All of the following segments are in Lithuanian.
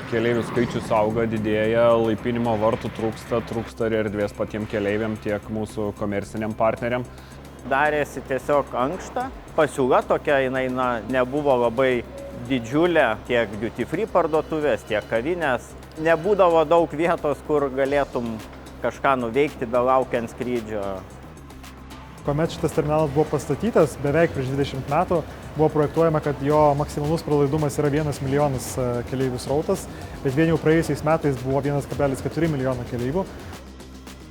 Keleivių skaičius auga, didėja, laipinimo vartų trūksta ir erdvės patiems keleiviam, tiek mūsų komerciniam partneriam. Darėsi tiesiog ankšta. Pasiūla tokia, jinai nebuvo labai didžiulė, tiek duty free parduotuvės, tiek kavinės. Nebūdavo daug vietos, kur galėtum kažką nuveikti belaukiant skrydžio. Kuomet šitas terminalas buvo pastatytas, beveik prieš 20 metų, buvo projektuojama, kad jo maksimalus pralaidumas yra 1 milijonas keleivių srautas, bet vien jau praėjusiais metais buvo 1,4 milijono keleivių.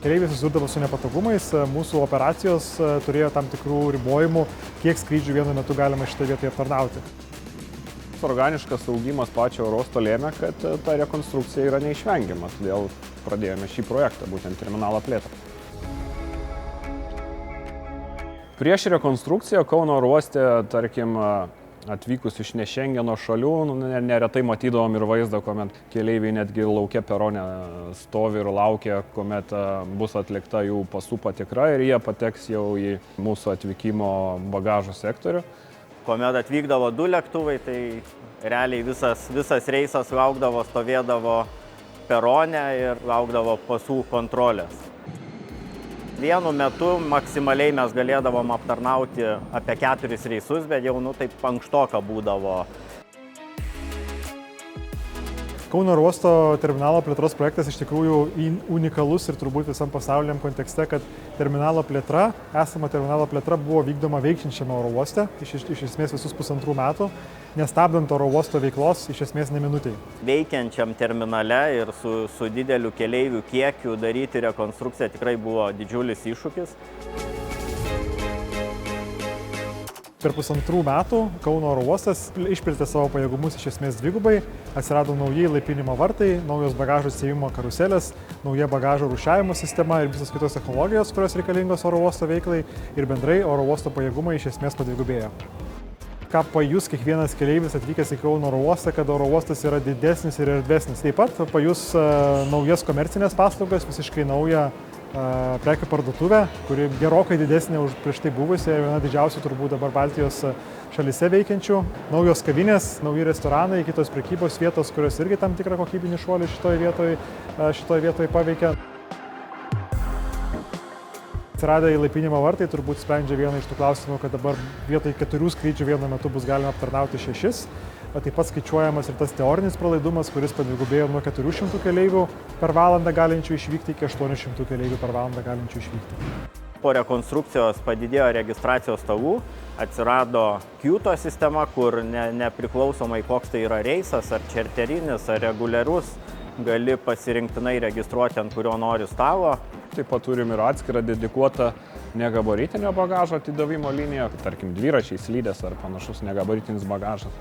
Keleiviai susidurdavo su nepatogumais, mūsų operacijos turėjo tam tikrų ribojimų, kiek skrydžių vienu metu galima šitą vietą aptarnauti. Organiškas augimas pačio oro uosto lėmė, kad ta rekonstrukcija yra neišvengiama, todėl pradėjome šį projektą, būtent terminalo plėtrą. Prieš rekonstrukciją Kauno oro uoste, tarkim, atvykus iš ne Šengeno šalių, neretai matydavom ir vaizdą, kuomet keleiviai netgi lauke perone stovi ir laukia, kuomet bus atlikta jų pasų patikra ir jie pateks jau į mūsų atvykimo bagažo sektorių. Kuomet atvykdavo 2 lėktuvai, tai realiai visas reisas laukdavo, stovėdavo perone ir laukdavo pasų kontrolės. Vienu metu maksimaliai mes galėdavom aptarnauti apie 4 reisus, bet jau taip ankštoka būdavo. Kauno oro uosto terminalo plėtros projektas iš tikrųjų unikalus ir turbūt visam pasauliniam kontekste, kad terminalo plėtra, esama terminalo plėtra buvo vykdoma veikiančiame oro uoste, iš esmės visus 1,5 metų, nestabdant oro uosto veiklos iš esmės ne minutei. Veikiančiam terminale ir su dideliu keleivių kiekiu daryti rekonstrukciją tikrai buvo didžiulis iššūkis. Per 1,5 metų Kauno oro uostas išplėtė savo pajėgumus iš esmės dvigubai, atsirado nauji laipinimo vartai, naujos bagažo atsiėmimo karuselės, nauja bagažo rūšiavimo sistema ir visos kitos technologijos, kurios reikalingos oro uosto veiklai ir bendrai oro uosto pajėgumai iš esmės padvigubėjo. Ką pajus kiekvienas keleivis atvykęs į Kauno oro uostą, kad oro uostas yra didesnis ir erdvesnis. Taip pat pajus naujas komercinės paslaugas, visiškai naują prekių parduotuvę, kuri gerokai didesnė už prieš tai buvusią ir viena didžiausių turbūt dabar Baltijos šalyse veikiančių. Naujos kavinės, nauji restoranai, kitos prekybos vietos, kurios irgi tam tikrą kokybinį šuolį šitoje vietoje paveikia. Atsiradę į laipinimo vartai turbūt sprendžia vieną iš tų klausimų, kad dabar vietoj 4 skrydžių vienu metu bus galima aptarnauti 6. Taip pat skaičiuojamas ir tas teorinis pralaidumas, kuris padvigubėjo nuo 400 keleivių per valandą galinčių išvykti iki 800 keleivių per valandą galinčių išvykti. Po rekonstrukcijos padidėjo registracijos stalų, atsirado kiuto sistema, kur nepriklausomai koks tai yra reisas, ar čarterinis, ar reguliarus, gali pasirinktinai registruoti, ant kurio nori stalo. Taip pat turim ir atskirą dedikuotą negabaritinio bagažo atidavimo liniją, tarkim dviračiai, slidės ar panašus negabaritinis bagažas.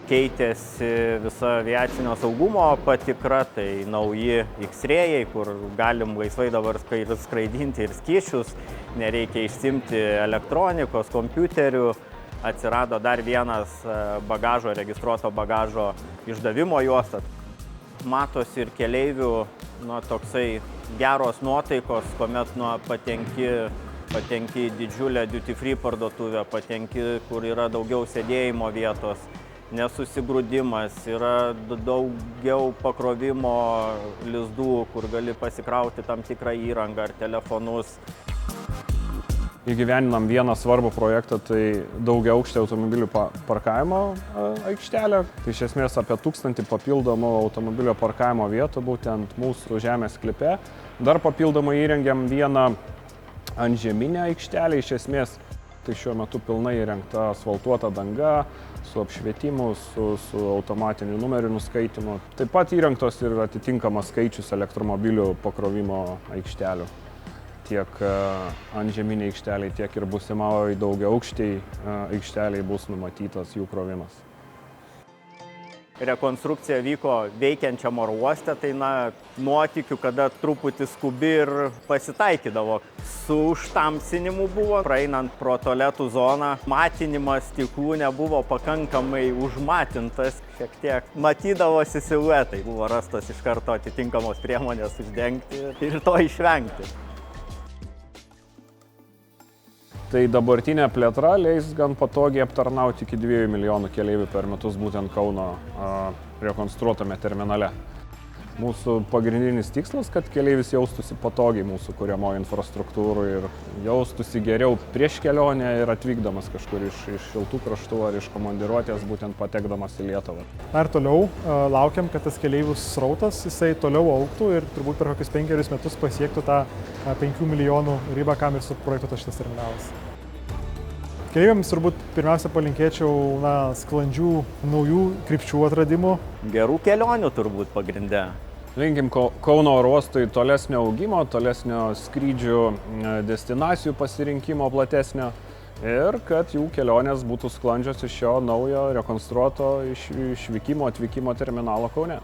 Keitėsi visa aviacinio saugumo patikra, tai nauji X-rėjai, kur galim laisvai dabar skraidinti ir skysčius, nereikia išsimti elektronikos, kompiuterių. Atsirado dar vienas bagažo, registruoto bagažo išdavimo juosta. Matosi ir keleivių toksai geros nuotaikos, kuomet patenki į didžiulę duty free parduotuvę, patenki, kur yra daugiau sėdėjimo vietos. Nesusigrūdimas, yra daugiau pakrovimo lizdų, kur gali pasikrauti tam tikrą įrangą ar telefonus. Įgyveninam vieną svarbų projektą, tai daugiaaukštė automobilių parkavimo aikštelė. Tai iš esmės apie 1000 papildomų automobilio parkavimo vietų būtent mūsų žemės sklype. Dar papildomai įrengiam vieną antžeminę aikštelę, iš esmės tai šiuo metu pilnai įrengta asfaltuota danga, su apšvietimu, su automatiniu numerių nuskaitimu. Taip pat įrengtos ir atitinkamas skaičius elektromobilių pakrovimo aikštelių. Tiek antžeminiai aikšteliai, tiek ir būsimai daugiaaukštei aikšteliai bus numatytas jų krovimas. Rekonstrukcija vyko veikiančiam oro uoste, tai nuotykių, kada truputį skubi ir pasitaikydavo. Su užtamsinimu buvo, praeinant pro tualetų zoną, matinimas stiklų nebuvo pakankamai užmatintas, šiek tiek matydavosi siluetai. Buvo rastos iš karto atitinkamos priemonės uždengti ir to išvengti. Tai dabartinė plėtra leis gan patogiai aptarnauti iki 2 milijonų keleivių per metus būtent Kauno rekonstruotame terminale. Mūsų pagrindinis tikslas, kad keleivis jaustųsi patogiai mūsų kuriamoje infrastruktūroje ir jaustųsi geriau prieš kelionę ir atvykdamas kažkur iš šiltų kraštų ar iš komandiruotės, būtent patekdamas į Lietuvą. Ir toliau laukiam, kad tas keleivių srautas jisai toliau augtų ir turbūt per kokius 5 metus pasiektų tą 5 milijonų ribą, kam ir suprojektuotas šitas terminalas. Keleiviams turbūt pirmiausia palinkėčiau sklandžių naujų krypčių atradimų. Gerų kelionių turbūt pagrinde. Linkim Kauno oro uostui tolesnio augimo, tolesnio skrydžių destinacijų pasirinkimo platesnio ir kad jų kelionės būtų sklandžios iš šio naujo rekonstruoto išvykimo, atvykimo terminalo Kaune.